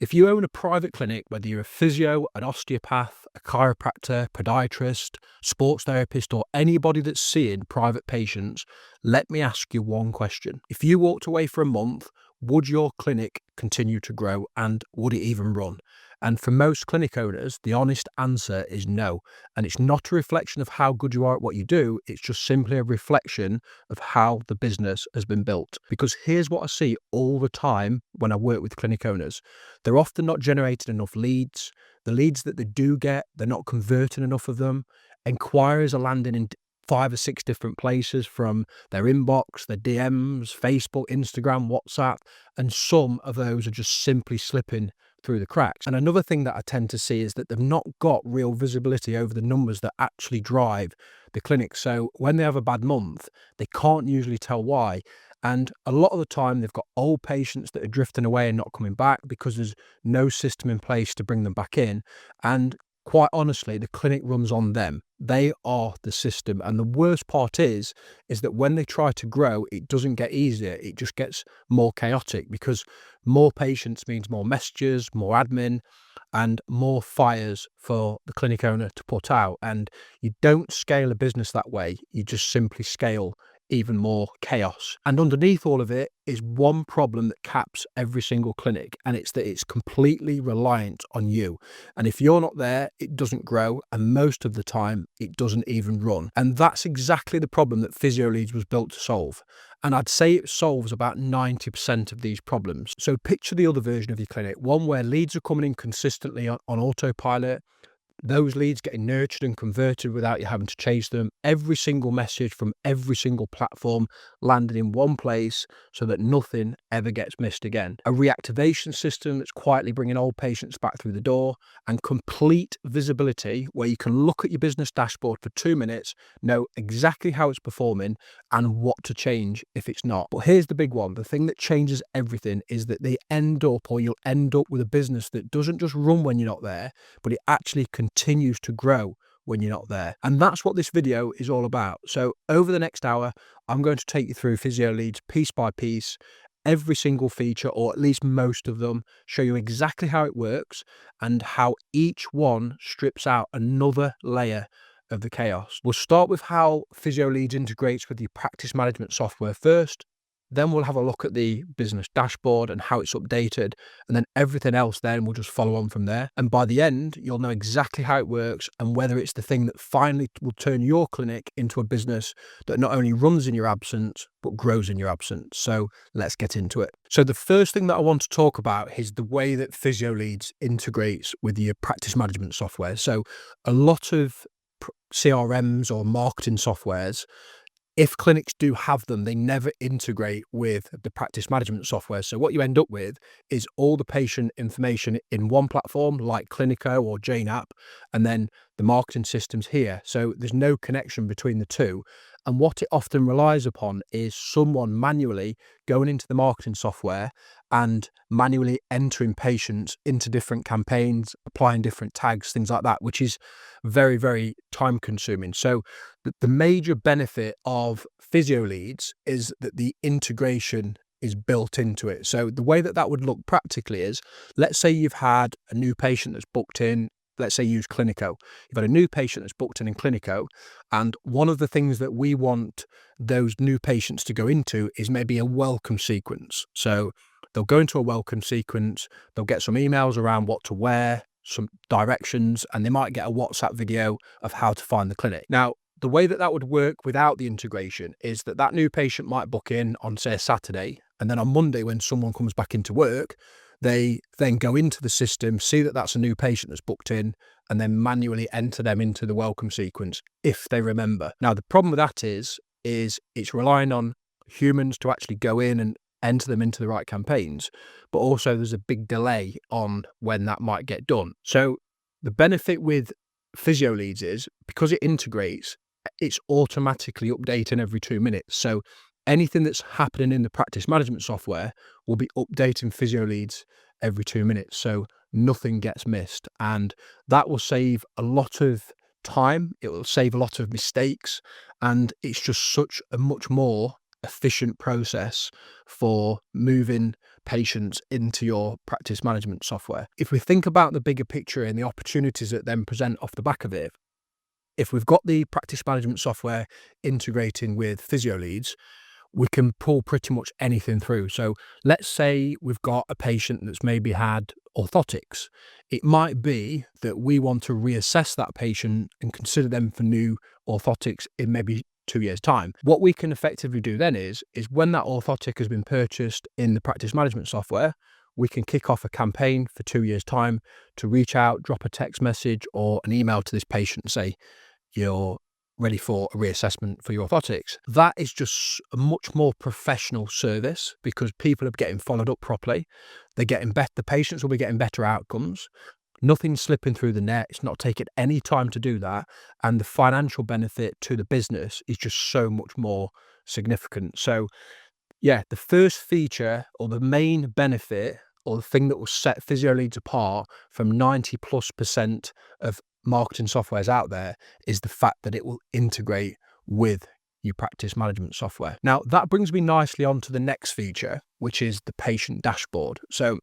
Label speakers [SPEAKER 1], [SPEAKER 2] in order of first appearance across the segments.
[SPEAKER 1] If you own a private clinic, whether you're a physio, an osteopath, a chiropractor, podiatrist, sports therapist, or anybody that's seeing private patients, let me ask you one question. If you walked away for a month, would your clinic continue to grow and would it even run? And for most clinic owners, the honest answer is no. And it's not a reflection of how good you are at what you do. It's just simply a reflection of how the business has been built. Because here's what I see all the time when I work with clinic owners. They're often not generating enough leads. The leads that they do get, they're not converting enough of them. Enquiries are landing in 5 or 6 different places, from their inbox, their DMs, Facebook, Instagram, WhatsApp, and some of those are just simply slipping through the cracks. And another thing that I tend to see is that they've not got real visibility over the numbers that actually drive the clinic. So when they have a bad month, they can't usually tell why. And a lot of the time they've got old patients that are drifting away and not coming back because there's no system in place to bring them back in. And quite honestly, the clinic runs on them. They are the system. And the worst part is that when they try to grow, it doesn't get easier. It just gets more chaotic, because more patients means more messages, more admin, and more fires for the clinic owner to put out. And you don't scale a business that way. You just simply scale even more chaos. And underneath all of it is one problem that caps every single clinic, and it's that it's completely reliant on you. And if you're not there, it doesn't grow, and most of the time it doesn't even run. And that's exactly the problem that Physio Leads was built to solve. And I'd say it solves about 90% of these problems. So picture the other version of your clinic, one where leads are coming in consistently on autopilot. Those leads getting nurtured and converted without you having to chase them. Every single message from every single platform landed in one place so that nothing ever gets missed again. A reactivation system that's quietly bringing old patients back through the door, and complete visibility where you can look at your business dashboard for 2 minutes, know exactly how it's performing and what to change if it's not. But here's the big one. The thing that changes everything is that you'll end up with a business that doesn't just run when you're not there, but it actually continues to grow when you're not there. And that's what this video is all about. So over the next hour, I'm going to take you through Physio Leads piece by piece, every single feature, or at least most of them, show you exactly how it works and how each one strips out another layer of the chaos. We'll start with how Physio Leads integrates with your practice management software first. Then we'll have a look at the business dashboard and how it's updated, and then everything else then will just follow on from there. And by the end, you'll know exactly how it works and whether it's the thing that finally will turn your clinic into a business that not only runs in your absence, but grows in your absence. So let's get into it. So the first thing that I want to talk about is the way that Physio Leads integrates with your practice management software. So a lot of CRMs or marketing softwares, if clinics do have them, they never integrate with the practice management software. So what you end up with is all the patient information in one platform like Clinico or Jane app, and then the marketing systems here. So there's no connection between the two. And what it often relies upon is someone manually going into the marketing software and manually entering patients into different campaigns, applying different tags, things like that, which is very, very time consuming. So the major benefit of Physio Leads is that the integration is built into it. So the way that would look practically is, let's say you've had a new patient that's booked in. Let's say use Clinico. You've got a new patient that's booked in Clinico, and one of the things that we want those new patients to go into is maybe a welcome sequence. So they'll go into a welcome sequence, they'll get some emails around what to wear, some directions, and they might get a WhatsApp video of how to find the clinic. Now, the way that would work without the integration is that new patient might book in on, say, a Saturday, and then on Monday when someone comes back into work, they then go into the system, see that that's a new patient that's booked in, and then manually enter them into the welcome sequence if they remember. Now, the problem with that is it's relying on humans to actually go in and enter them into the right campaigns, but also there's a big delay on when that might get done. So the benefit with Physio Leads is, because it integrates, it's automatically updating every 2 minutes. So anything that's happening in the practice management software will be updating Physio Leads every 2 minutes. So nothing gets missed. And that will save a lot of time. It will save a lot of mistakes. And it's just such a much more efficient process for moving patients into your practice management software. If we think about the bigger picture and the opportunities that then present off the back of it, if we've got the practice management software integrating with Physio Leads, we can pull pretty much anything through. So let's say we've got a patient that's maybe had orthotics. It might be that we want to reassess that patient and consider them for new orthotics in maybe 2 years' time. What we can effectively do then is when that orthotic has been purchased in the practice management software, we can kick off a campaign for 2 years' time to reach out, drop a text message or an email to this patient and say, you're ready for a reassessment for your orthotics. That is just a much more professional service because people are getting followed up properly. They're getting better. The patients will be getting better outcomes. Nothing's slipping through the net. It's not taking any time to do that. And the financial benefit to the business is just so much more significant. So yeah, the first feature or the main benefit or the thing that will set Physio Leads apart from 90+% of marketing softwares out there is the fact that it will integrate with your practice management software. Now, that brings me nicely on to the next feature, which is the patient dashboard. So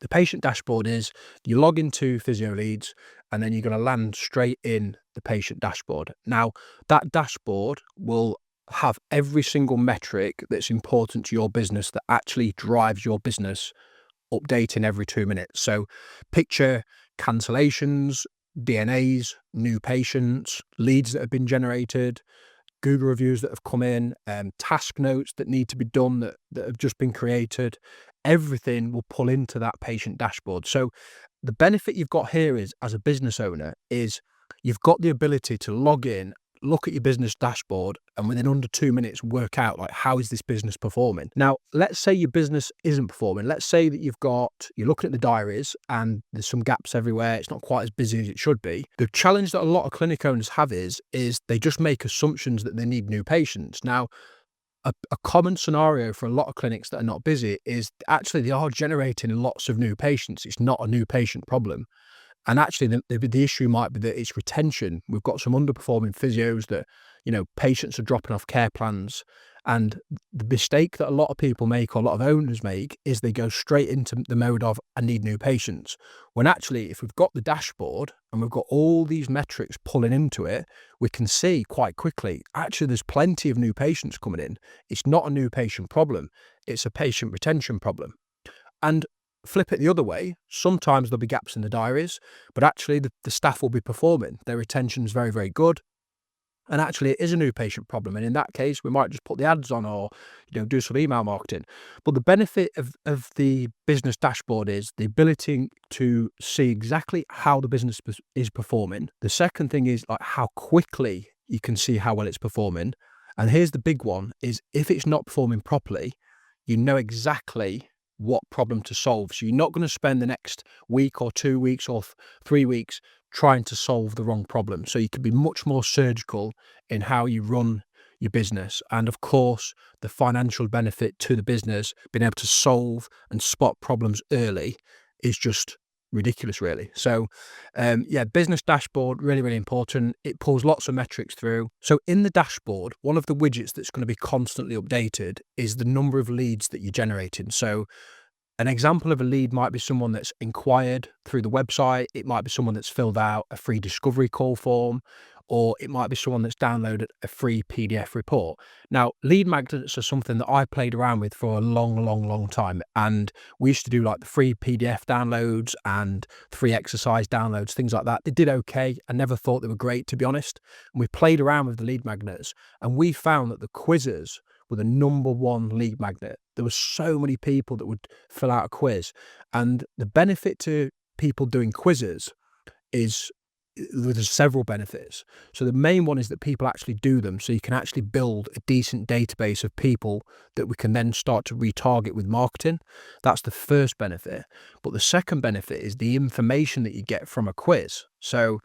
[SPEAKER 1] the patient dashboard is you log into Physio Leads and then you're going to land straight in the patient dashboard. Now, that dashboard will have every single metric that's important to your business that actually drives your business updating every 2 minutes. So picture cancellations, DNAs, new patients, leads that have been generated, Google reviews that have come in, task notes that need to be done that have just been created. Everything will pull into that patient dashboard. So the benefit you've got here is, as a business owner, is you've got the ability to log in, look at your business dashboard, and within under 2 minutes work out like, how is this business performing? Now, let's say your business isn't performing. Let's say that you're looking at the diaries and there's some gaps everywhere. It's not quite as busy as it should be. The challenge that a lot of clinic owners have is they just make assumptions that they need new patients. Now, a common scenario for a lot of clinics that are not busy is actually they are generating lots of new patients. It's not a new patient problem. And actually, the issue might be that it's retention. We've got some underperforming physios that, patients are dropping off care plans. And the mistake that a lot of people make, or a lot of owners make, is they go straight into the mode of, I need new patients. When actually, if we've got the dashboard and we've got all these metrics pulling into it, we can see quite quickly, actually, there's plenty of new patients coming in. It's not a new patient problem. It's a patient retention problem. And flip it the other way, sometimes there'll be gaps in the diaries, but actually the staff will be performing. Their retention is very, very good. And actually it is a new patient problem. And in that case, we might just put the ads on or, do some email marketing. But the benefit of the business dashboard is the ability to see exactly how the business is performing. The second thing is like how quickly you can see how well it's performing. And here's the big one is if it's not performing properly, you know exactly what problem to solve. So you're not going to spend the next week or 2 weeks or 3 weeks trying to solve the wrong problem. So you can be much more surgical in how you run your business. And of course, the financial benefit to the business, being able to solve and spot problems early is just ridiculous, really. So business dashboard, really, really important. It pulls lots of metrics through. So in the dashboard, one of the widgets that's going to be constantly updated is the number of leads that you're generating. So an example of a lead might be someone that's inquired through the website. It might be someone that's filled out a free discovery call form, or it might be someone that's downloaded a free PDF report. Now, lead magnets are something that I played around with for a long, long, long time. And we used to do like the free PDF downloads and free exercise downloads, things like that. They did okay. I never thought they were great, to be honest. And we played around with the lead magnets and we found that the quizzes were the number one lead magnet. There were so many people that would fill out a quiz. And the benefit to people doing quizzes is there's several benefits. So the main one is that people actually do them. So you can actually build a decent database of people that we can then start to retarget with marketing. That's the first benefit. But the second benefit is the information that you get from a quiz. So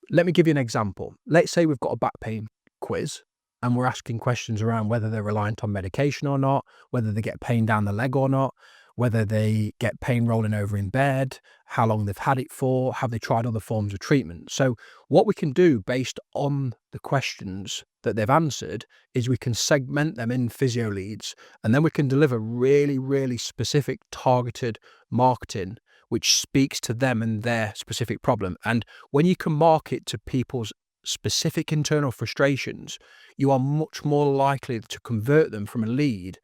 [SPEAKER 1] let me give you an example. Let's say we've got a back pain quiz and we're asking questions around whether they're reliant on medication or not, whether they get pain down the leg or not. whether they get pain rolling over in bed, how long they've had it for, have they tried other forms of treatment. So what we can do based on the questions that they've answered is we can segment them in Physio Leads, and then we can deliver really, really specific targeted marketing which speaks to them and their specific problem. And when you can market to people's specific internal frustrations, you are much more likely to convert them from a lead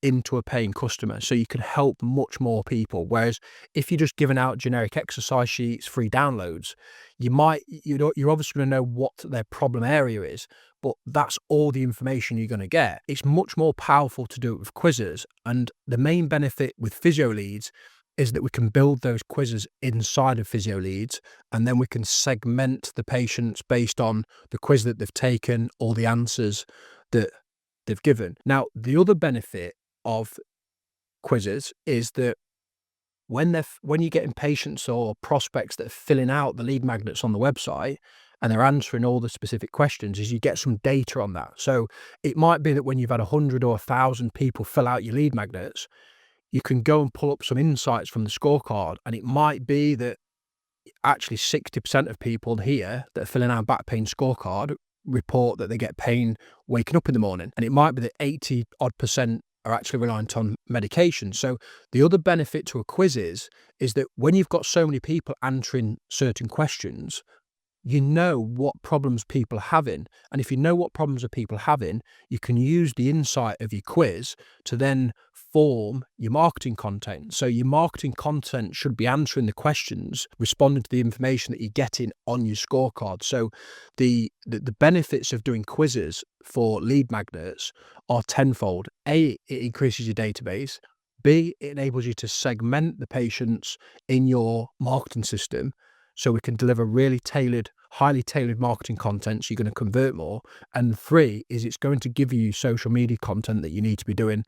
[SPEAKER 1] into a paying customer. So you can help much more people. Whereas if you're just giving out generic exercise sheets, free downloads, you're obviously going to know what their problem area is, but that's all the information you're going to get. It's much more powerful to do it with quizzes. And the main benefit with Physio Leads is that we can build those quizzes inside of Physio Leads, and then we can segment the patients based on the quiz that they've taken or the answers that they've given. Now, the other benefit of quizzes is that when you're getting patients or prospects that are filling out the lead magnets on the website and they're answering all the specific questions, is you get some data on that. So it might be that when you've had 100 or 1,000 people fill out your lead magnets, you can go and pull up some insights from the scorecard, and it might be that actually 60% of people here that are filling out a back pain scorecard report that they get pain waking up in the morning, and it might be that 80% are actually reliant on medication. So the other benefit to a quiz is that when you've got so many people answering certain questions, you know what problems people are having. And if you know what problems are people having, you can use the insight of your quiz to then form your marketing content. So your marketing content should be answering the questions, responding to the information that you're getting on your scorecard. So the benefits of doing quizzes for lead magnets are tenfold. A, it increases your database. B, it enables you to segment the patients in your marketing system, so we can deliver really tailored, highly tailored marketing content, so you're going to convert more. And 3 is it's going to give you social media content that you need to be doing,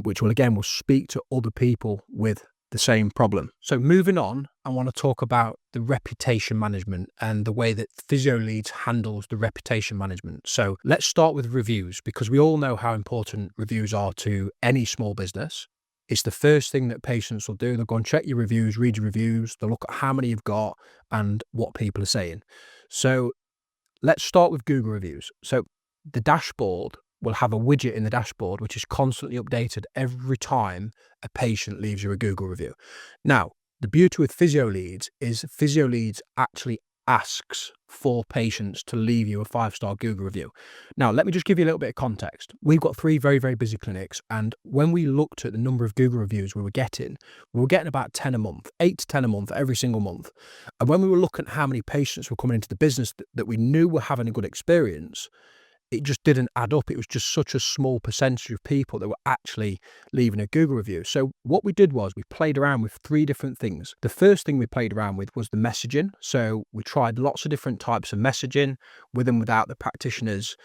[SPEAKER 1] which will speak to other people with the same problem. So moving on, I want to talk about the reputation management and the way that Physio Leads handles the reputation management. So let's start with reviews, because we all know how important reviews are to any small business. It's the first thing that patients will do. They'll go and check your reviews, read your reviews. They'll look at how many you've got and what people are saying. So let's start with Google reviews. So the dashboard will have a widget in the dashboard which is constantly updated every time a patient leaves you a Google review. Now, the beauty with Physio Leads is Physio Leads actually asks for patients to leave you a 5-star Google review. Now, let me just give you a little bit of context. We've got 3 very, very busy clinics, and when we looked at the number of Google reviews we were getting about 10 a month, 8 to 10 a month, every single month. And when we were looking at how many patients were coming into the business that we knew were having a good experience, it just didn't add up. It was just such a small percentage of people that were actually leaving a Google review. So what we did was we played around with 3 different things. The first thing we played around with was the messaging. So we tried lots of different types of messaging with and without the practitioner's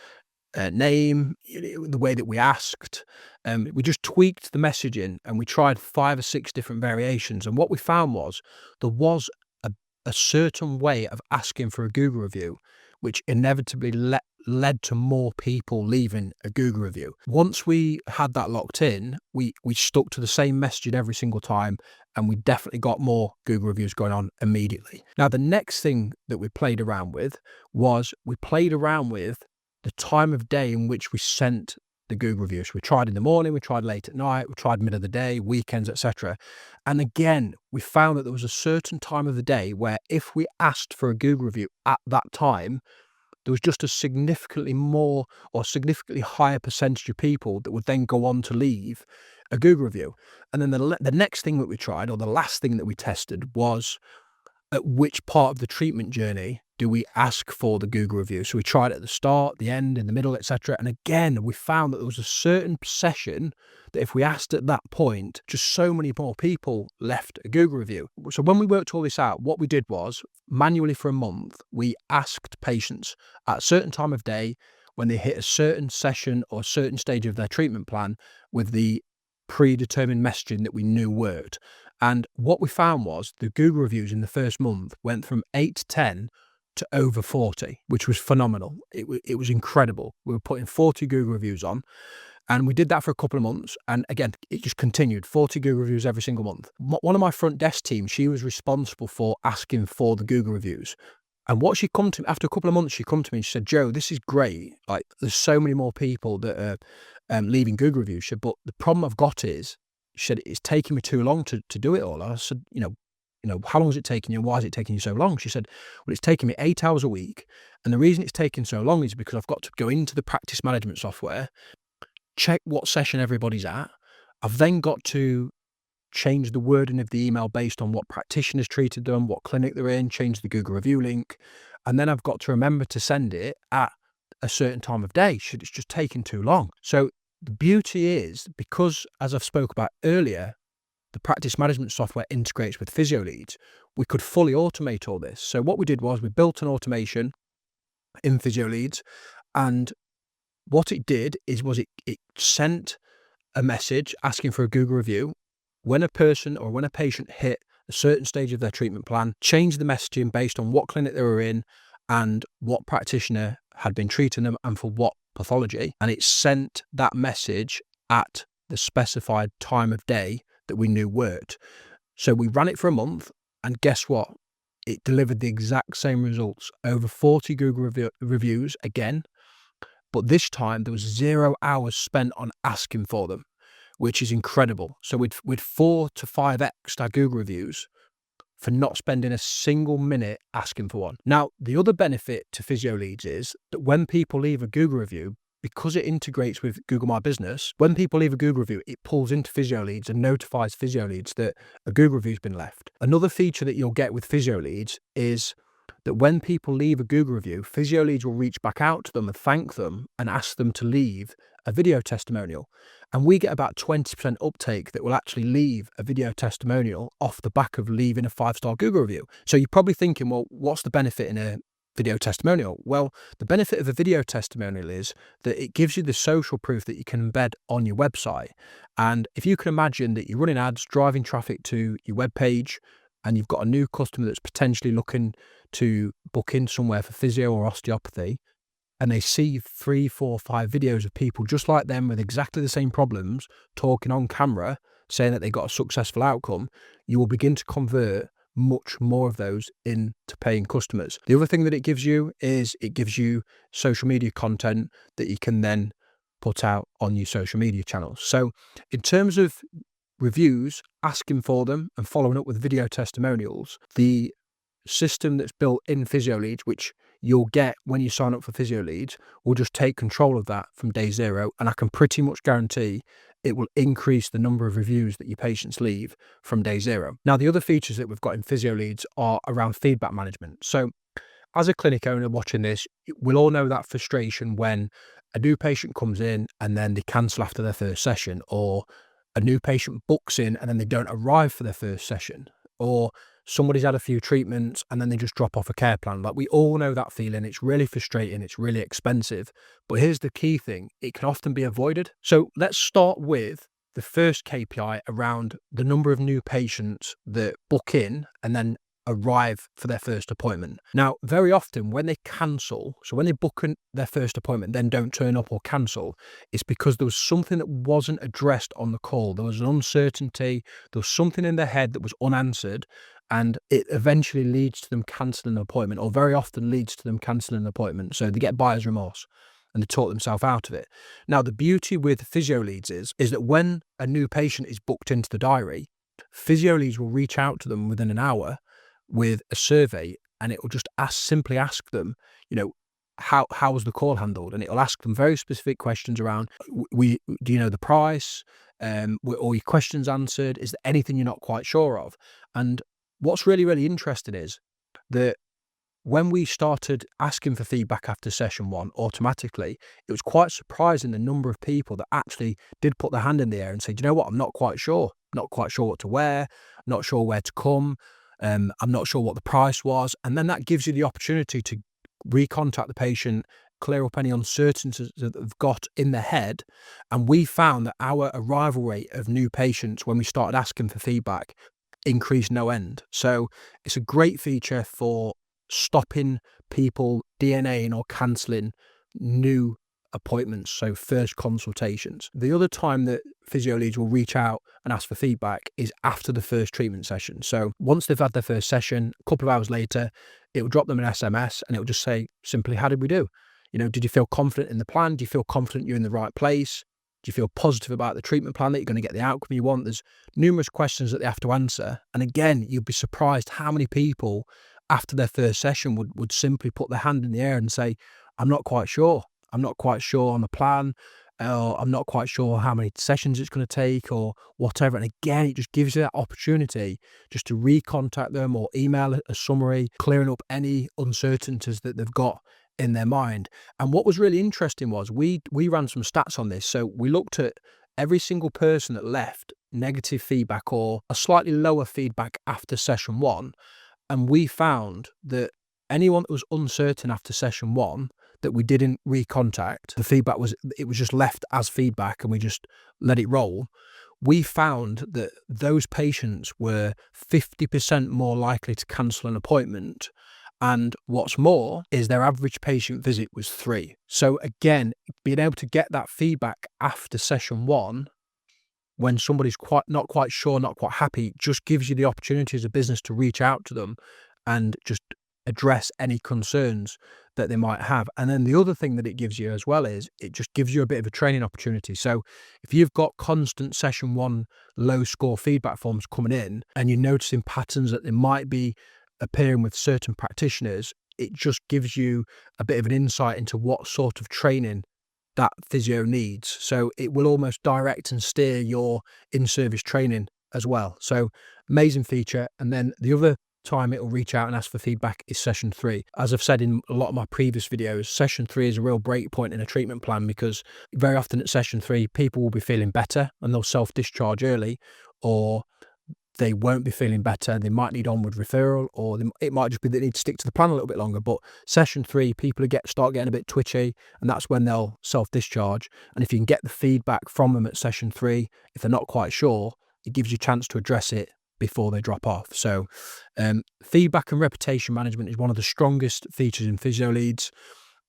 [SPEAKER 1] name, the way that we asked. We just tweaked the messaging and we tried 5 or 6 different variations. And what we found was there was a certain way of asking for a Google review, which inevitably led to more people leaving a Google review. Once we had that locked in, we stuck to the same messaging every single time, and we definitely got more Google reviews going on immediately. Now, the next thing that we played around with was the time of day in which we sent the Google reviews. We tried in the morning, we tried late at night, we tried mid of the day, weekends, etc. And again, we found that there was a certain time of the day where if we asked for a Google review at that time, there was just a significantly more or significantly higher percentage of people that would then go on to leave a Google review. And then the next thing that we tried, or the last thing that we tested, was at which part of the treatment journey do we ask for the Google review. So we tried it at the start, the end, in the middle, etc. And again, we found that there was a certain session that if we asked at that point, just so many more people left a Google review. So when we worked all this out, what we did was manually for a month, we asked patients at a certain time of day when they hit a certain session or a certain stage of their treatment plan with the predetermined messaging that we knew worked. And what we found was the Google reviews in the first month went from 8 to 10 to over 40, which was phenomenal. It was incredible. We were putting 40 Google reviews on. And we did that for a couple of months. And again, it just continued, 40 Google reviews every single month. One of my front desk team, she was responsible for asking for the Google reviews. And what she come to me, after a couple of months, she come to me and she said, Joe, this is great. Like, there's so many more people that are leaving Google reviews. She said, but the problem I've got is, she said, it's taking me too long to do it all. I said, how long is it taking you and why is it taking you so long? She said, well, it's taking me 8 hours a week. And the reason it's taking so long is because I've got to go into the practice management software, check what session everybody's at. I've then got to change the wording of the email based on what practitioners treated them, what clinic they're in, change the Google review link. And then I've got to remember to send it at a certain time of day. It's just taking too long. So the beauty is, because as I've spoke about earlier, the practice management software integrates with Physio Leads, we could fully automate all this. So what we did was we built an automation in Physio Leads, and what it did is it sent a message asking for a Google review when a person or when a patient hit a certain stage of their treatment plan, changed the messaging based on what clinic they were in and what practitioner had been treating them and for what pathology. And it sent that message at the specified time of day that we knew worked. So we ran it for a month, and guess what? It delivered the exact same results. Over 40 Google reviews again, but this time there was 0 hours spent on asking for them, which is incredible. So we'd 4 to 5x our Google reviews for not spending a single minute asking for one. Now, the other benefit to Physio Leads is that when people leave a Google review, because it integrates with Google My Business, when people leave a Google review, it pulls into Physio Leads and notifies Physio Leads that a Google review has been left. Another feature that you'll get with Physio Leads is that when people leave a Google review, Physio Leads will reach back out to them and thank them and ask them to leave a video testimonial. And we get about 20% uptake that will actually leave a video testimonial off the back of leaving a 5-star Google review. So you're probably thinking, well, what's the benefit in a video testimonial? Well, the benefit of a video testimonial is that it gives you the social proof that you can embed on your website. And if you can imagine that you're running ads, driving traffic to your web page, and you've got a new customer that's potentially looking to book in somewhere for physio or osteopathy, and they see 3, 4, 5 videos of people just like them with exactly the same problems talking on camera, saying that they got a successful outcome, you will begin to convert much more of those into paying customers. The other thing that it gives you is it gives you social media content that you can then put out on your social media channels. So in terms of reviews, asking for them and following up with video testimonials, the system that's built in Physio Leads, which you'll get when you sign up for Physio Leads, will just take control of that from day 0. And I can pretty much guarantee it will increase the number of reviews that your patients leave from day 0. Now, the other features that we've got in Physio Leads are around feedback management. So as a clinic owner watching this, we'll all know that frustration when a new patient comes in and then they cancel after their first session, or a new patient books in and then they don't arrive for their first session, or somebody's had a few treatments and then they just drop off a care plan. Like, we all know that feeling. It's really frustrating. It's really expensive. But here's the key thing. It can often be avoided. So let's start with the first KPI around the number of new patients that book in and then arrive for their first appointment. Now, very often when they cancel, so when they book their first appointment, then don't turn up or cancel, it's because there was something that wasn't addressed on the call. There was an uncertainty, there was something in their head that was unanswered, and it eventually leads to them cancelling an appointment, or very often leads to them cancelling an appointment. So they get buyer's remorse and they talk themselves out of it. Now, the beauty with Physio Leads is that when a new patient is booked into the diary, Physio Leads will reach out to them within an hour with a survey, and it will just simply ask them, how was the call handled? And it'll ask them very specific questions around, do you know the price? Were all your questions answered? Is there anything you're not quite sure of? And what's really, really interesting is that when we started asking for feedback after session 1 automatically, it was quite surprising the number of people that actually did put their hand in the air and say, do you know what, I'm not quite sure what to wear, not sure where to come. I'm not sure what the price was. And then that gives you the opportunity to recontact the patient, clear up any uncertainties that they've got in their head. And we found that our arrival rate of new patients when we started asking for feedback increased no end. So it's a great feature for stopping people DNAing or cancelling new appointments, so first consultations. The other time that Physio Leads will reach out and ask for feedback is after the first treatment session. So once they've had their first session, a couple of hours later, it will drop them an SMS and it will just say simply, how did we do? Did you feel confident in the plan? Do you feel confident you're in the right place? Do you feel positive about the treatment plan, that you're going to get the outcome you want? There's numerous questions that they have to answer. And again, you'd be surprised how many people after their first session would simply put their hand in the air and say, I'm not quite sure. I'm not quite sure on the plan. Or I'm not quite sure how many sessions it's going to take or whatever. And again, it just gives you that opportunity just to recontact them or email a summary, clearing up any uncertainties that they've got in their mind. And what was really interesting was we ran some stats on this. So we looked at every single person that left negative feedback or a slightly lower feedback after session one. And we found that anyone that was uncertain after session one that we didn't recontact, the feedback was just left as feedback and we just let it roll. We found that those patients were 50% more likely to cancel an appointment. And what's more is their average patient visit was 3. So again, being able to get that feedback after session one, when somebody's not quite sure, not quite happy, just gives you the opportunity as a business to reach out to them and just address any concerns that they might have. And then the other thing that it gives you as well is it just gives you a bit of a training opportunity. So if you've got constant session one low score feedback forms coming in and you're noticing patterns that they might be appearing with certain practitioners, it just gives you a bit of an insight into what sort of training that physio needs. So it will almost direct and steer your in-service training as well. So amazing feature. And then the other time it will reach out and ask for feedback is session 3. As I've said in a lot of my previous videos, session 3 is a real break point in a treatment plan because very often at session 3, people will be feeling better and they'll self-discharge early, or they won't be feeling better. They might need onward referral, or it might just be they need to stick to the plan a little bit longer. But session 3, people start getting a bit twitchy, and that's when they'll self-discharge. And if you can get the feedback from them at session 3, if they're not quite sure, it gives you a chance to address it before they drop off. So feedback and reputation management is one of the strongest features in Physio Leads.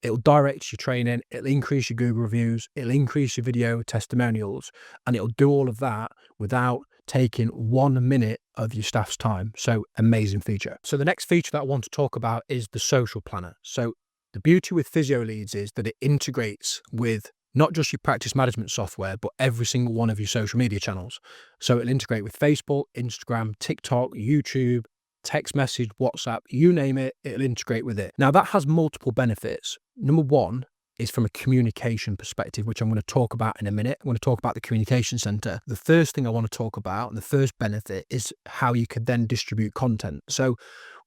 [SPEAKER 1] It'll direct your training, it'll increase your Google reviews, it'll increase your video testimonials, and it'll do all of that without taking 1 minute of your staff's time. So amazing feature. So the next feature that I want to talk about is the social planner. So the beauty with Physio Leads is that it integrates with not just your practice management software, but every single one of your social media channels. So it'll integrate with Facebook, Instagram, TikTok, YouTube, text message, WhatsApp, you name it, it'll integrate with it. Now that has multiple benefits. Number one is from a communication perspective, which I'm going to talk about in a minute. I'm going to talk about the communication center. The first thing I want to talk about, and the first benefit, is how you could then distribute content. So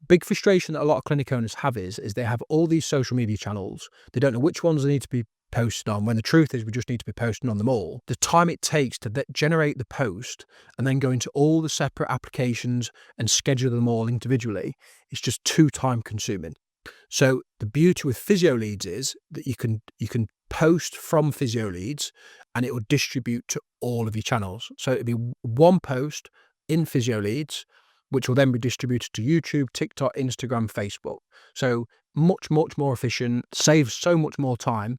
[SPEAKER 1] big frustration that a lot of clinic owners have is they have all these social media channels. They don't know which ones they need to be posted on, when the truth is we just need to be posting on them all. The time it takes to generate the post and then go into all the separate applications and schedule them all individually is just too time consuming. So the beauty with Physio Leads is that you can post from Physio Leads and it will distribute to all of your channels. So it'll be one post in Physio Leads, which will then be distributed to YouTube, TikTok, Instagram, Facebook. So much more efficient, saves so much more time.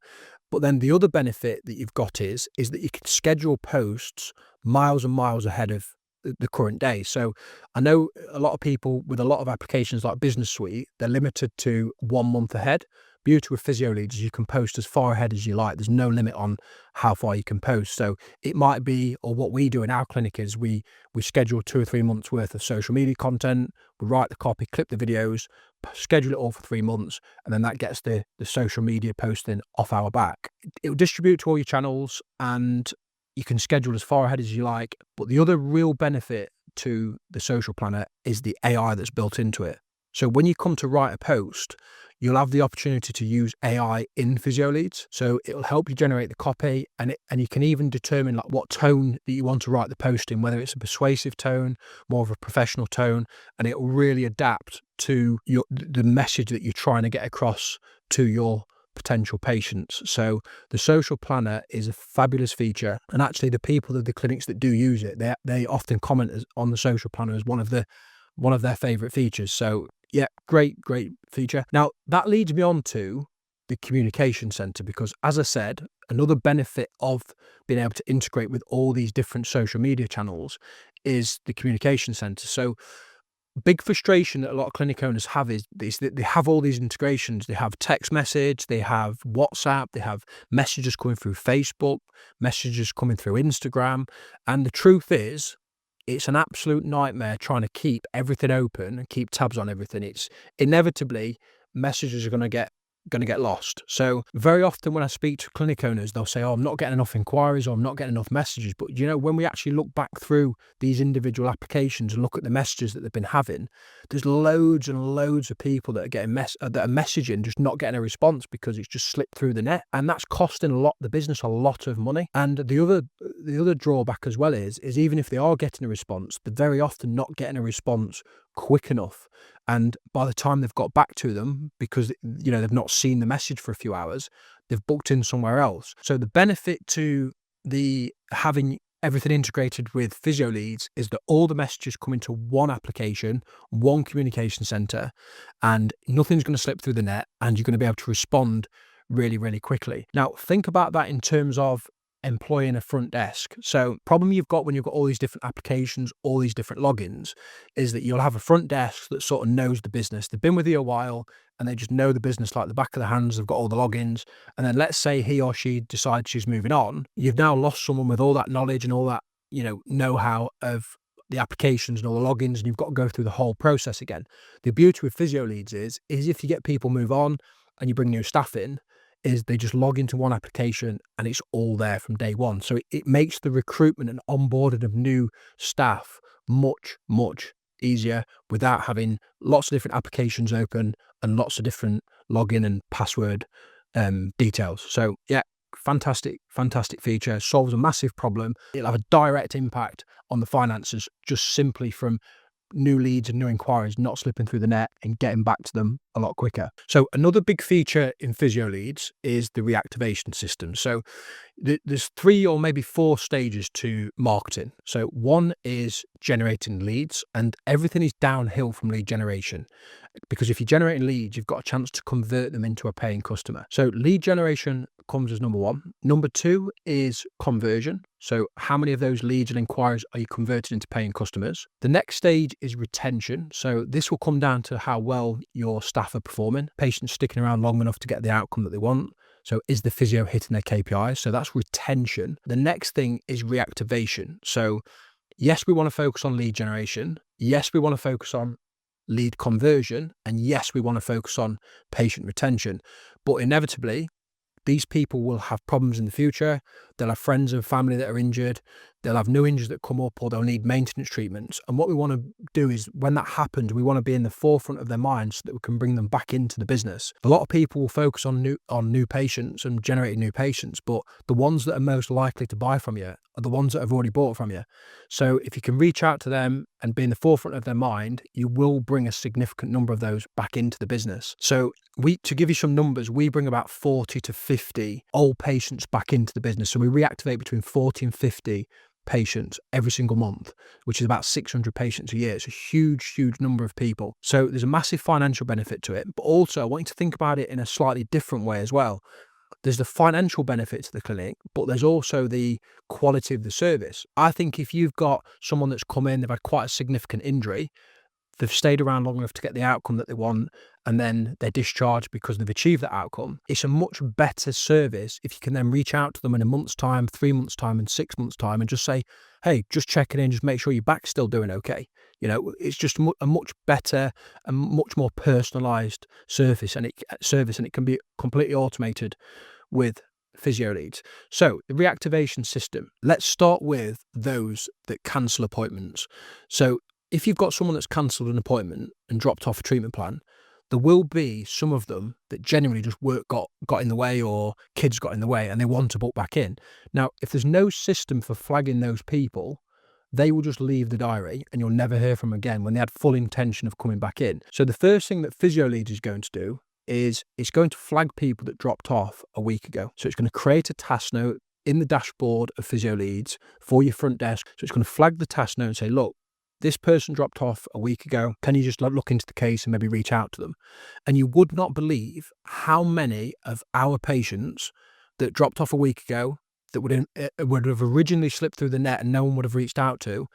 [SPEAKER 1] But then the other benefit that you've got is that you can schedule posts miles and miles ahead of the current day. So I know a lot of people with a lot of applications like Business Suite, they're limited to 1 month ahead. Beauty with Physio Leads is you can post as far ahead as you like. There's no limit on how far you can post. So it might be, or what we do in our clinic is we schedule 2 or 3 months worth of social media content. We write the copy, clip the videos, schedule it all for 3 months, and then that gets the social media posting off our back. It will distribute to all your channels and you can schedule as far ahead as you like. But the other real benefit to the social planner is the AI that's built into it. So when you come to write a post, you'll have the opportunity to use AI in Physio Leads. So it'll help you generate the copy, and you can even determine like what tone that you want to write the post in, whether it's a persuasive tone, more of a professional tone, and it will really adapt to the message that you're trying to get across to your potential patients. So the social planner is a fabulous feature, and actually the people of the clinics that do use it, they often comment on the social planner as one of their favorite features. So yeah, great feature. Now that leads me on to the communication center, because as I said, another benefit of being able to integrate with all these different social media channels is the communication center. So big frustration that a lot of clinic owners have is that they have all these integrations. They have text message, they have WhatsApp, they have messages coming through Facebook, messages coming through Instagram. And the truth is, it's an absolute nightmare trying to keep everything open and keep tabs on everything. It's inevitably messages are going to get lost. So very often when I speak to clinic owners, they'll say, oh, I'm not getting enough inquiries, or I'm not getting enough messages. But when we actually look back through these individual applications and look at the messages that they've been having, there's loads and loads of people that are getting that are messaging, just not getting a response because it's just slipped through the net. And that's costing the business a lot of money. And the other drawback as well is even if they are getting a response, they're very often not getting a response quick enough. And by the time they've got back to them, because they've not seen the message for a few hours, they've booked in somewhere else. So the benefit to the having everything integrated with Physio Leads is that all the messages come into one application, one communication center, and nothing's going to slip through the net, and you're going to be able to respond really, really quickly. Now, think about that in terms of employing a front desk. So problem you've got when you've got all these different applications, all these different logins, is that you'll have a front desk that sort of knows the business. They've been with you a while and they just know the business like the back of their hands. They've got all the logins. And then let's say he or she decides she's moving on. You've now lost someone with all that knowledge and all that, know-how of the applications and all the logins, and you've got to go through the whole process again. The beauty with Physio Leads is if you get people move on and you bring new staff in, is they just log into one application and it's all there from day one. So it makes the recruitment and onboarding of new staff much, much easier without having lots of different applications open and lots of different login and password details. So yeah, fantastic feature. Solves a massive problem. It'll have a direct impact on the finances just simply from new leads and new inquiries not slipping through the net and getting back to them a lot quicker. So another big feature in Physio Leads is the reactivation system. So there's 3 or maybe 4 stages to marketing. So one is generating leads, and everything is downhill from lead generation, because if you're generating leads, you've got a chance to convert them into a paying customer. So lead generation comes as number 1. Number 2 is conversion. So how many of those leads and inquiries are you converted into paying customers? The next stage is retention. So this will come down to how well your staff are performing, patients sticking around long enough to get the outcome that they want. So is the physio hitting their KPIs? So that's retention. The next thing is reactivation. So yes, we want to focus on lead generation. Yes, we want to focus on lead conversion. And yes, we want to focus on patient retention. But inevitably, these people will have problems in the future. They'll have friends and family that are injured. They'll have new injuries that come up, or they'll need maintenance treatments. And what we want to do is, when that happens, we want to be in the forefront of their minds so that we can bring them back into the business. A lot of people will focus on new patients and generating new patients, but the ones that are most likely to buy from you are the ones that have already bought from you. So if you can reach out to them and be in the forefront of their mind, you will bring a significant number of those back into the business. So to give you some numbers, we bring about 40 to 50 old patients back into the business. So we reactivate between 40 and 50 patients every single month, which is about 600 patients a year. It's a huge, huge number of people. So there's a massive financial benefit to it. But also I want you to think about it in a slightly different way as well. There's the financial benefit to the clinic, but there's also the quality of the service. I think if you've got someone that's come in, they've had quite a significant injury, they've stayed around long enough to get the outcome that they want, and then they're discharged because they've achieved that outcome, it's a much better service if you can then reach out to them in a month's time, 3 months' time, and 6 months' time and just say, hey, just checking in, just make sure your back's still doing okay. It's just a much better and much more personalised service, and it can be completely automated with Physio Leads. So the reactivation system, let's start with those that cancel appointments. So if you've got someone that's cancelled an appointment and dropped off a treatment plan, there will be some of them that genuinely just work got in the way, or kids got in the way, and they want to book back in. Now, if there's no system for flagging those people, they will just leave the diary and you'll never hear from them again when they had full intention of coming back in. So the first thing that Physio Leads is going to do is it's going to flag people that dropped off a week ago. So it's going to create a task note in the dashboard of Physio Leads for your front desk. So it's going to flag the task note and say, look, this person dropped off a week ago. Can you just look into the case and maybe reach out to them? And you would not believe how many of our patients that dropped off a week ago that would have originally slipped through the net and no one would have reached out to,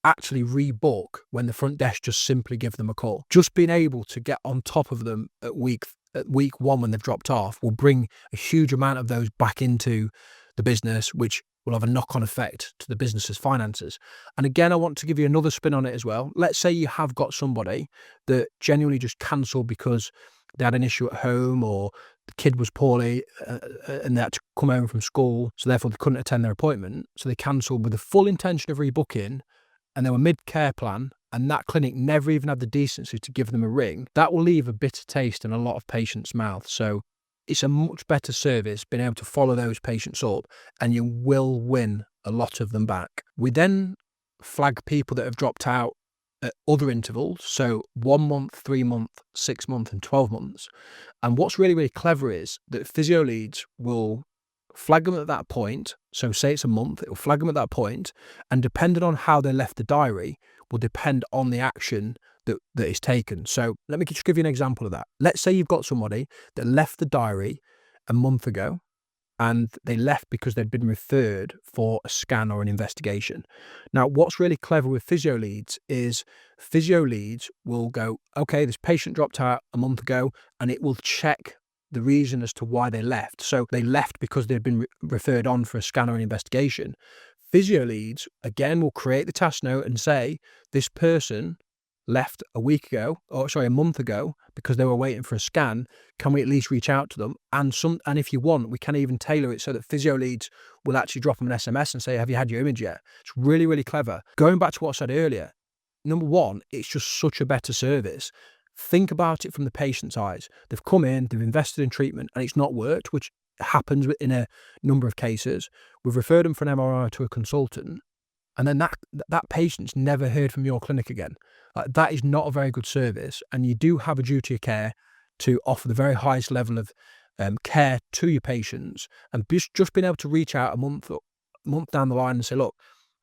[SPEAKER 1] actually rebook when the front desk just simply give them a call. Just being able to get on top of them at week one when they've dropped off will bring a huge amount of those back into the business, which will have a knock-on effect to the business's finances. And again, I want to give you another spin on it as well. Let's say you have got somebody that genuinely just cancelled because they had an issue at home, or the kid was poorly and they had to come home from school, so therefore they couldn't attend their appointment. So they cancelled with the full intention of rebooking, and they were mid-care plan, and that clinic never even had the decency to give them a ring. That will leave a bitter taste in a lot of patients' mouths. So it's a much better service being able to follow those patients up, and you will win a lot of them back. We then flag people that have dropped out at other intervals, so 1 month, 3 month, 6 month, and 12 months. And what's really, really clever is that Physio Leads will flag them at that point. So say it's a month, it will flag them at that point, and depending on how they left the diary will depend on the action that is taken. So let me just give you an example of that. Let's say you've got somebody that left the diary a month ago, and they left because they'd been referred for a scan or an investigation. Now, what's really clever with Physio Leads is Physio Leads will go, okay, this patient dropped out a month ago, and it will check the reason as to why they left. So they left because they'd been referred on for a scan or an investigation. Physio Leads, again, will create the task note and say, this person left a month ago because they were waiting for a scan. Can we at least reach out to them? And if you want, we can even tailor it so that Physio Leads will actually drop them an SMS and say, have you had your image yet? It's really, really clever. Going back to what I said earlier, number one, it's just such a better service. Think about it from the patient's eyes. They've come in, they've invested in treatment, and it's not worked, which happens in a number of cases. We've referred them for an MRI to a consultant, and then that patient's never heard from your clinic again. That is not a very good service, and you do have a duty of care to offer the very highest level of care to your patients, and just being able to reach out a month down the line and say, look,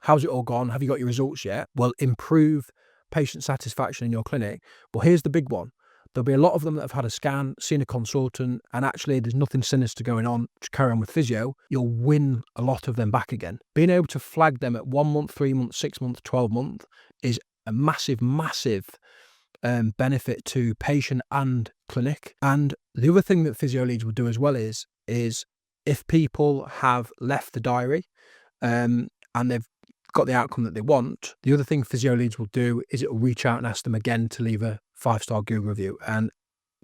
[SPEAKER 1] how's it all gone? Have you got your results yet? Will improve patient satisfaction in your clinic. But here's the big one. There'll be a lot of them that have had a scan, seen a consultant, and actually there's nothing sinister going on, just carry on with physio. You'll win a lot of them back again. Being able to flag them at 1 month, 3 months, 6 months, 12 months is a massive, massive benefit to patient and clinic. And the other thing that Physio Leads will do as well is if people have left the diary and they've got the outcome that they want, the other thing Physio Leads will do is it will reach out and ask them again to leave a 5-star Google review. And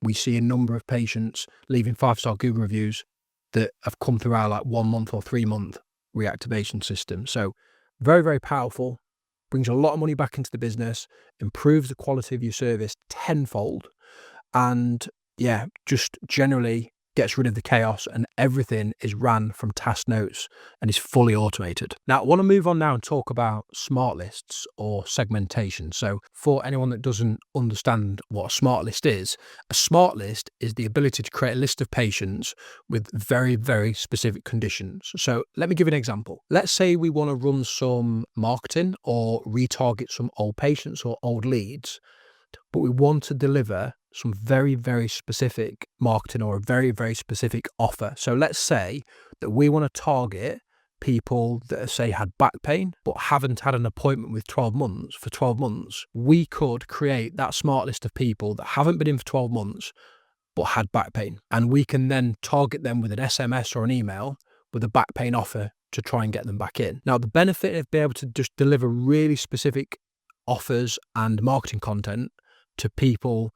[SPEAKER 1] we see a number of patients leaving 5-star Google reviews that have come through our 1 month or 3 month reactivation system. So very, very powerful, brings a lot of money back into the business, improves the quality of your service tenfold, and yeah, just generally gets rid of the chaos, and everything is ran from task notes and is fully automated. Now, I want to move on now and talk about smart lists or segmentation. So for anyone that doesn't understand what a smart list is the ability to create a list of patients with very, very specific conditions. So let me give you an example. Let's say we want to run some marketing or retarget some old patients or old leads, but we want to deliver some very, very specific marketing or a very, very specific offer. So let's say that we want to target people that say had back pain but haven't had an appointment with 12 months for 12 months. We could create that smart list of people that haven't been in for 12 months but had back pain, and we can then target them with an SMS or an email with a back pain offer to try and get them back in. Now, the benefit of being able to just deliver really specific offers and marketing content to people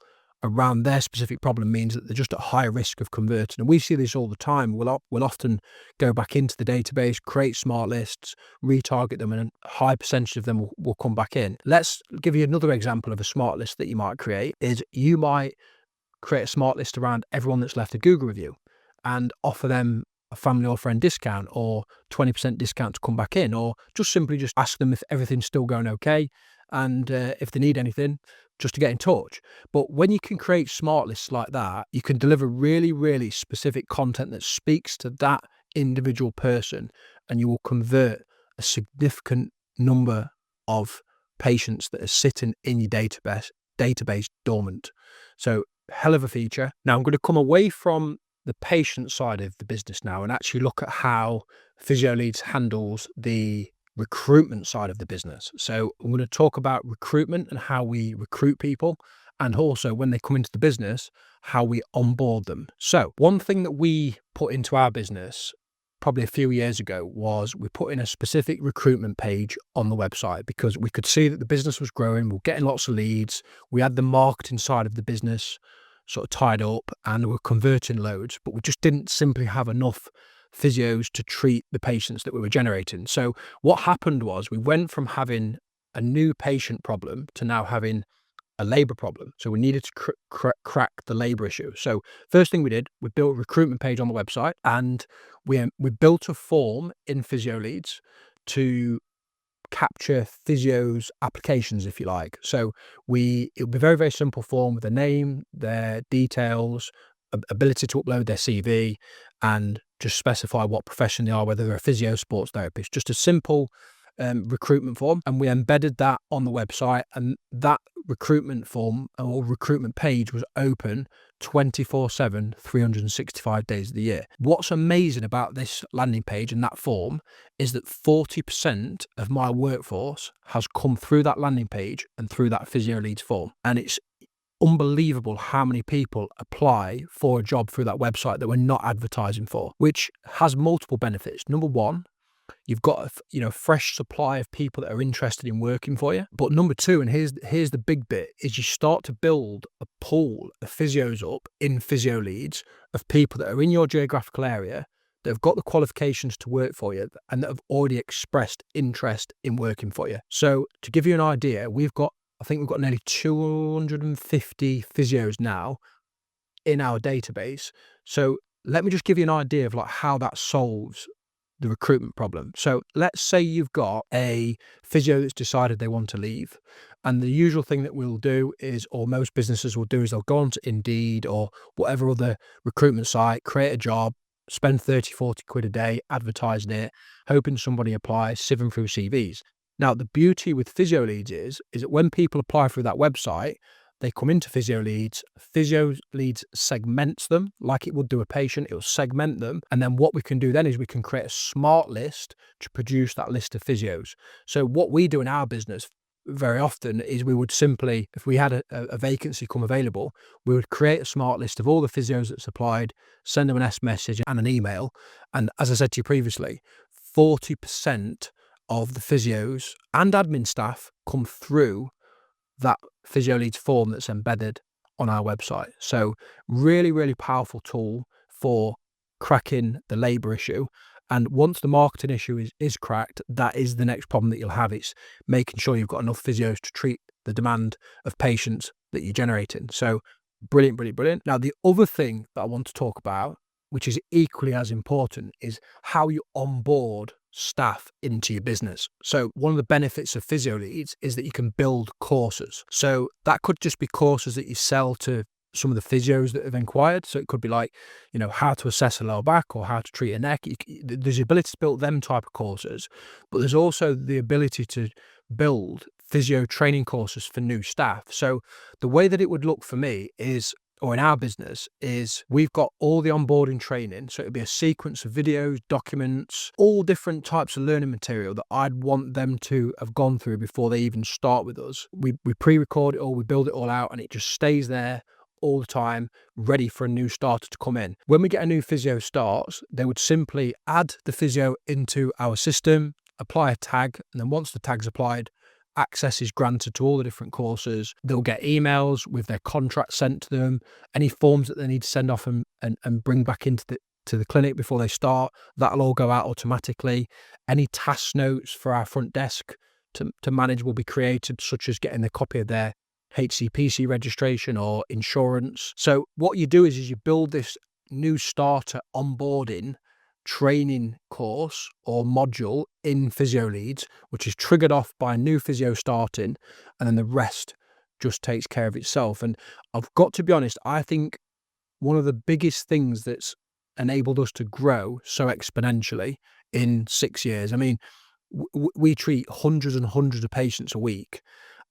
[SPEAKER 1] around their specific problem means that they're just at higher risk of converting. And we see this all the time. We'll often go back into the database, create smart lists, retarget them, and a high percentage of them will come back in. Let's give you another example of a smart list that you might create. Is you might create a smart list around everyone that's left a Google review and offer them a family or friend discount or 20% discount to come back in, or just simply just ask them if everything's still going okay, and if they need anything, just to get in touch. But when you can create smart lists like that, you can deliver really, really specific content that speaks to that individual person, and you will convert a significant number of patients that are sitting in your database dormant. So hell of a feature. Now I'm going to come away from the patient side of the business now and actually look at how PhysioLeads handles the recruitment side of the business. So I'm going to talk about recruitment and how we recruit people, and also when they come into the business, how we onboard them. So one thing that we put into our business probably a few years ago was we put in a specific recruitment page on the website because we could see that the business was growing. We were getting lots of leads. We had the marketing side of the business sort of tied up and we were converting loads, but we just didn't simply have enough physios to treat the patients that we were generating. So what happened was we went from having a new patient problem to now having a labor problem. So we needed to crack the labor issue. So first thing we did, we built a recruitment page on the website, and we built a form in PhysioLeads to capture physios applications, if you like. So it would be a very, very simple form with a name, their details, ability to upload their CV, and just specify what profession they are, whether they're a physio, sports therapist, just a simple recruitment form. And we embedded that on the website, and that recruitment form or recruitment page was open 24/7, 365 days of the year. What's amazing about this landing page and that form is that 40% of my workforce has come through that landing page and through that PhysioLeads form. And it's unbelievable how many people apply for a job through that website that we're not advertising for, which has multiple benefits. Number one, you've got a fresh supply of people that are interested in working for you. But number two, and here's the big bit, is you start to build a pool of physios up in PhysioLeads of people that are in your geographical area that have got the qualifications to work for you and that have already expressed interest in working for you. So to give you an idea, I think we've got nearly 250 physios now in our database. So let me just give you an idea of like how that solves the recruitment problem. So let's say you've got a physio that's decided they want to leave, and the usual thing that we'll do is, or most businesses will do, is they'll go on to Indeed or whatever other recruitment site, create a job, spend 30, 40 quid a day advertising it, hoping somebody applies, sieving through CVs. Now, the beauty with PhysioLeads is that when people apply through that website, they come into PhysioLeads. PhysioLeads segments them like it would do a patient. It will segment them. And then what we can do then is we can create a smart list to produce that list of physios. So what we do in our business very often is we would simply, if we had a vacancy come available, we would create a smart list of all the physios that's applied, send them an S message and an email. And as I said to you previously, 40% of the physios and admin staff come through that PhysioLeads form that's embedded on our website. So really, really powerful tool for cracking the labor issue. And once the marketing issue is cracked, that is the next problem that you'll have. It's making sure you've got enough physios to treat the demand of patients that you're generating. So brilliant, brilliant, brilliant. Now, the other thing that I want to talk about, which is equally as important, is how you onboard staff into your business. So one of the benefits of PhysioLeads is that you can build courses. So that could just be courses that you sell to some of the physios that have inquired. So it could be like, how to assess a lower back or how to treat a neck. There's the ability to build them type of courses, but there's also the ability to build physio training courses for new staff. So the way that it would look for me is, or in our business, is we've got all the onboarding training. So it'd be a sequence of videos, documents, all different types of learning material that I'd want them to have gone through before they even start with us. We pre-record it all, we build it all out, and it just stays there all the time, ready for a new starter to come in. When we get a new physio starts, they would simply add the physio into our system, apply a tag, and then once the tag's applied, access is granted to all the different courses. They'll get emails with their contract sent to them, any forms that they need to send off and bring back into the clinic before they start, that'll all go out automatically. Any task notes for our front desk to manage will be created, such as getting a copy of their HCPC registration or insurance. So what you do is you build this new starter onboarding training course or module in PhysioLeads, which is triggered off by a new physio starting, and then the rest just takes care of itself. And I've got to be honest, I think one of the biggest things that's enabled us to grow so exponentially in 6 years, I mean, we treat hundreds and hundreds of patients a week.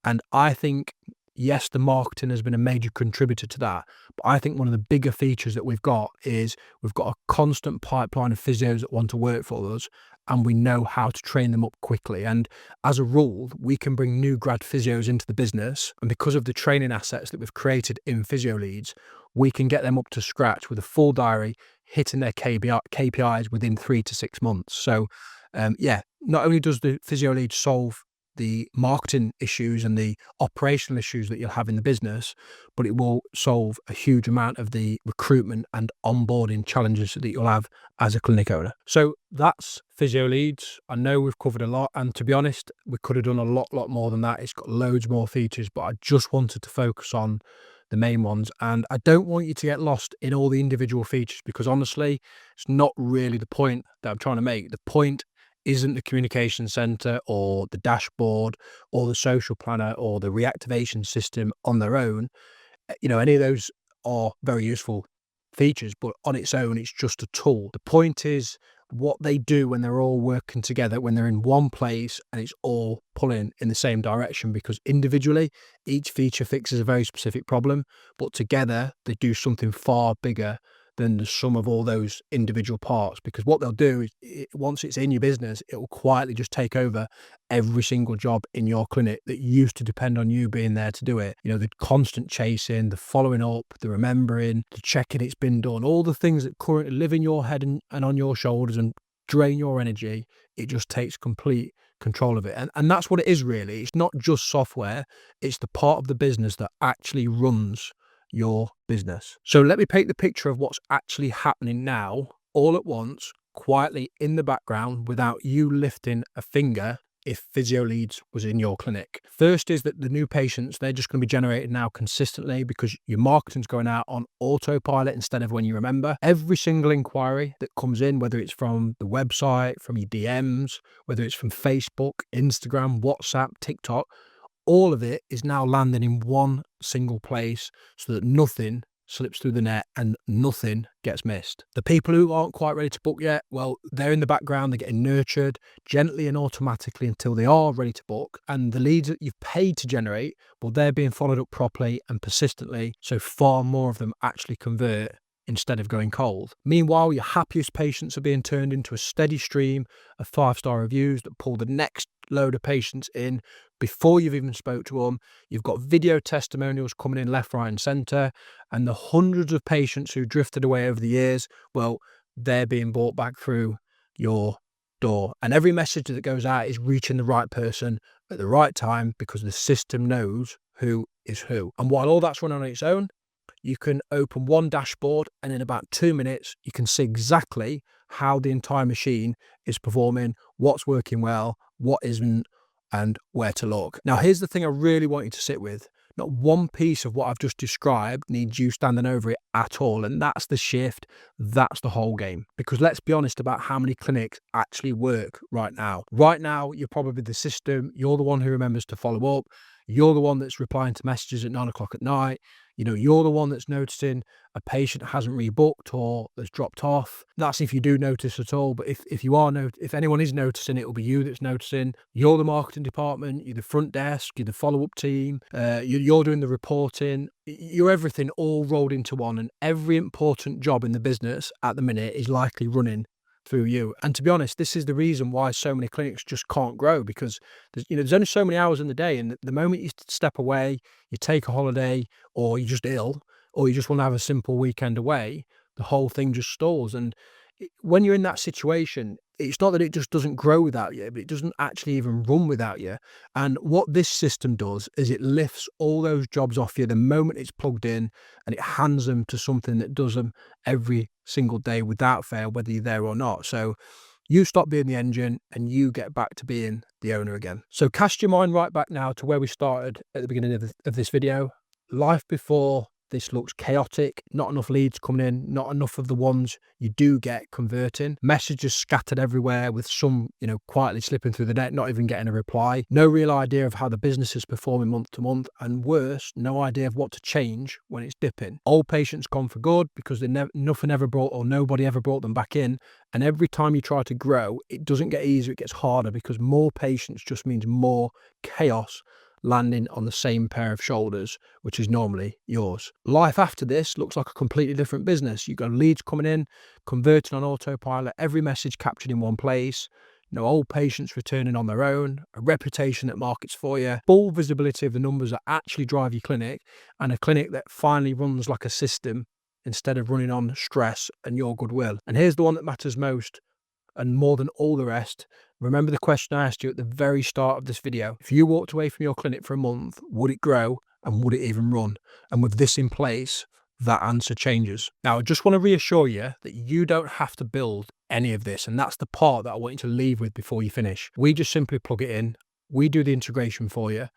[SPEAKER 1] And I think, yes, the marketing has been a major contributor to that. But I think one of the bigger features that we've got is we've got a constant pipeline of physios that want to work for us, and we know how to train them up quickly. And as a rule, we can bring new grad physios into the business. And because of the training assets that we've created in Physio Leads, we can get them up to scratch with a full diary, hitting their KPIs within 3 to 6 months. So, not only does the Physio Lead solve the marketing issues and the operational issues that you'll have in the business, but it will solve a huge amount of the recruitment and onboarding challenges that you'll have as a clinic owner. So that's Physio Leads. I know we've covered a lot, and to be honest, we could have done a lot more than that. It's got loads more features, but I just wanted to focus on the main ones. And I don't want you to get lost in all the individual features, because honestly, it's not really the point that I'm trying to make. The point isn't the communication center or the dashboard or the social planner or the reactivation system on their own. Any of those are very useful features, but on its own, it's just a tool. The point is what they do when they're all working together, when they're in one place and it's all pulling in the same direction, because individually, each feature fixes a very specific problem, but together they do something far bigger than the sum of all those individual parts. Because what they'll do is, once it's in your business, it will quietly just take over every single job in your clinic that used to depend on you being there to do it. The constant chasing, the following up, the remembering, the checking it's been done, all the things that currently live in your head and on your shoulders and drain your energy, it just takes complete control of it. And that's what it is, really. It's not just software, it's the part of the business that actually runs your business. So let me paint the picture of what's actually happening now, all at once, quietly in the background, without you lifting a finger, if Physio Leads was in your clinic. First is that the new patients, they're just going to be generated now consistently, because your marketing's going out on autopilot instead of when you remember. Every single inquiry that comes in, whether it's from the website, from your DMs, whether it's from Facebook, Instagram, WhatsApp, TikTok, all of it is now landing in one single place, so that nothing slips through the net and nothing gets missed. The people who aren't quite ready to book yet, well, they're in the background, they're getting nurtured gently and automatically until they are ready to book. And the leads that you've paid to generate, well, they're being followed up properly and persistently, so far more of them actually convert instead of going cold. Meanwhile, your happiest patients are being turned into a steady stream of 5-star reviews that pull the next load of patients in before you've even spoke to them. You've got video testimonials coming in left, right and centre, and the hundreds of patients who drifted away over the years, well, they're being brought back through your door. And every message that goes out is reaching the right person at the right time, because the system knows who is who. And while all that's running on its own, you can open one dashboard and in about 2 minutes, you can see exactly how the entire machine is performing, what's working well, what isn't, and where to look. Now, here's the thing I really want you to sit with. Not one piece of what I've just described needs you standing over it at all. And that's the shift. That's the whole game. Because let's be honest about how many clinics actually work right now. Right now, you're probably the system. You're the one who remembers to follow up. You're the one that's replying to messages at 9 o'clock at night. You're the one that's noticing a patient hasn't rebooked or that's dropped off. That's if you do notice at all. But if anyone is noticing, it will be you that's noticing. You're the marketing department. You're the front desk. You're the follow-up team. You're doing the reporting. You're everything all rolled into one. And every important job in the business at the minute is likely running through you. And to be honest, this is the reason why so many clinics just can't grow, because there's only so many hours in the day, and the moment you step away, you take a holiday, or you're just ill, or you just want to have a simple weekend away, the whole thing just stalls. And when you're in that situation, it's not that it just doesn't grow without you, but it doesn't actually even run without you. And what this system does is it lifts all those jobs off you the moment it's plugged in, and it hands them to something that does them every single day without fail, whether you're there or not. So you stop being the engine and you get back to being the owner again. So cast your mind right back now to where we started at the beginning of this video. Life before this looks chaotic, not enough leads coming in, not enough of the ones you do get converting, messages scattered everywhere with some, quietly slipping through the net, not even getting a reply, no real idea of how the business is performing month to month, and worse, no idea of what to change when it's dipping. Old patients gone for good because nothing ever brought, or nobody ever brought them back in. And every time you try to grow, it doesn't get easier, it gets harder, because more patients just means more chaos landing on the same pair of shoulders, which is normally yours. Life after this looks like a completely different business. You've got leads coming in, converting on autopilot, every message captured in one place, no old patients returning on their own, a reputation that markets for you, full visibility of the numbers that actually drive your clinic, and a clinic that finally runs like a system instead of running on stress and your goodwill. And here's the one that matters most, and more than all the rest. Remember the question I asked you at the very start of this video. If you walked away from your clinic for a month, would it grow and would it even run? And with this in place, that answer changes. Now, I just want to reassure you that you don't have to build any of this. And that's the part that I want you to leave with before you finish. We just simply plug it in. We do the integration for you,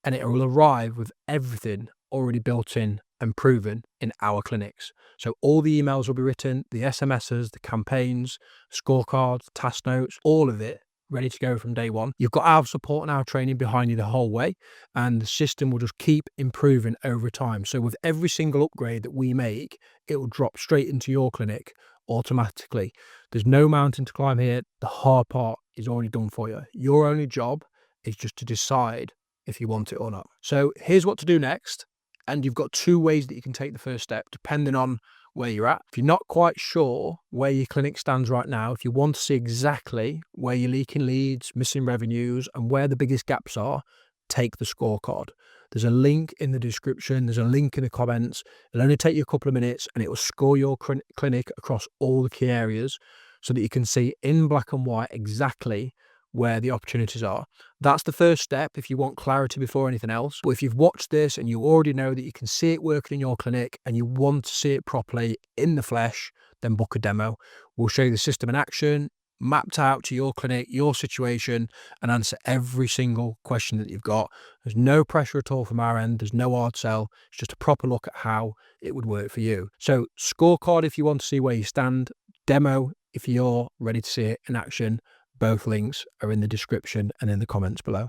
[SPEAKER 1] and it will arrive with everything already built in and proven in our clinics. So all the emails will be written, the SMSs, the campaigns, scorecards, task notes, all of it ready to go from day one. You've got our support and our training behind you the whole way, and the system will just keep improving over time. So with every single upgrade that we make, it will drop straight into your clinic automatically. There's no mountain to climb here. The hard part is already done for you. Your only job is just to decide if you want it or not. So here's what to do next. And you've got two ways that you can take the first step, depending on where you're at. If you're not quite sure where your clinic stands right now, if you want to see exactly where you're leaking leads, missing revenues, and where the biggest gaps are, take the scorecard. There's a link in the description. There's a link in the comments. It'll only take you a couple of minutes, and it will score your clinic across all the key areas so that you can see in black and white exactly where the opportunities are. That's the first step if you want clarity before anything else. But if you've watched this and you already know that you can see it working in your clinic and you want to see it properly in the flesh, then book a demo. We'll show you the system in action, mapped out to your clinic, your situation, and answer every single question that you've got. There's no pressure at all from our end. There's no hard sell. It's just a proper look at how it would work for you. So scorecard if you want to see where you stand, demo if you're ready to see it in action. Both links are in the description and in the comments below.